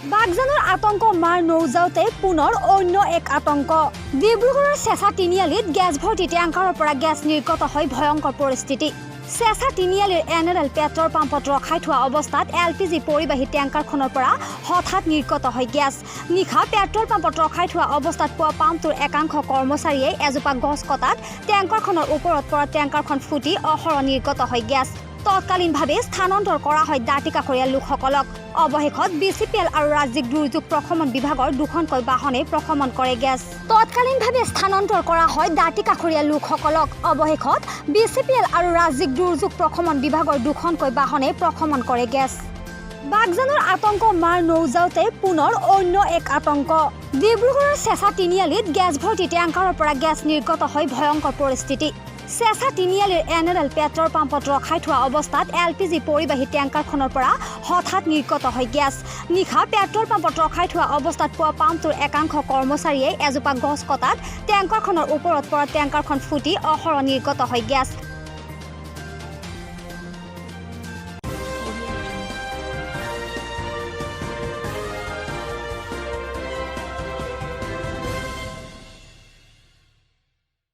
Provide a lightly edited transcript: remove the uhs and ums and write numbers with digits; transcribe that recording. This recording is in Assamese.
বাঘজানৰ আতংক মাৰ নৌজাওঁতে পুনৰ অন্য এক আতংক ডিব্ৰুগড়ৰ চেঁচা তিনিআলিত গেছ ভৰ্তি টেংকাৰৰ পৰা গেছ নিৰ্গত হৈ ভয়ংকৰ পৰিস্থিতি চেঁচা তিনিআলিৰ এনএল পেট্ৰল পাম্পত ৰখাই থোৱা অৱস্থাত এলপিজি পৰিবাহী টেংকাৰখনৰ পৰা হঠাৎ নিৰ্গত হয় গেছ নিশা পেট্ৰল পাম্পত ৰখাই থোৱা অৱস্থাত পোৱা পাম্পটোৰ একাংশ কৰ্মচাৰীয়ে এজোপা গছ কটাত টেংকাৰখনৰ ওপৰত পৰা টেংকাৰখন ফুটি অহৰহ নিৰ্গত হয় গেছ তৎকালীনভাৱে স্থানান্তৰ কৰা হয় দাঁতিকাষৰীয়া লোকসকলক অৱশেষত বিচিপিএল আৰু ৰাজ্যিক দুৰ্যোগ প্ৰশমন বিভাগৰ দুখনকৈ বাহনে প্ৰশমন কৰে গেছ তৎকালীনভাৱে স্থানান্তৰ কৰা হয় দাঁতিকাষৰীয়া লোকসকলক অৱশেষত বিচিপিএল আৰু ৰাজ্যিক দুৰ্যোগ প্ৰশমন বিভাগৰ দুখনকৈ বাহনে প্ৰশমন কৰে গেছ বাঘজানৰ আতংক মাৰ নৌজাওঁতে পুনৰ অন্য এক আতংক ডিব্ৰুগড়ৰ চেঁচা তিনিআলিত গেছ ভৰ্তি টেংকাৰৰ পৰা গেছ নিৰ্গত হৈ ভয়ংকৰ পৰিস্থিতি চেঁচা তিনিআলিৰ এনএল পেট্ৰল পাম্পত ৰখাই থোৱা অৱস্থাত এলপিজি পৰিবাহী টেংকাৰখনৰ পৰা হঠাৎ নিৰ্গত হয় গেছ নিশা পেট্ৰল পাম্পত ৰখাই থোৱা অৱস্থাত পোৱা পাম্পটোৰ একাংশ কৰ্মচাৰীয়ে এজোপা গছ কটাত টেংকাৰখনৰ ওপৰত পৰা টেংকাৰখন ফুটি অহৰহ নিৰ্গত হয় গেছ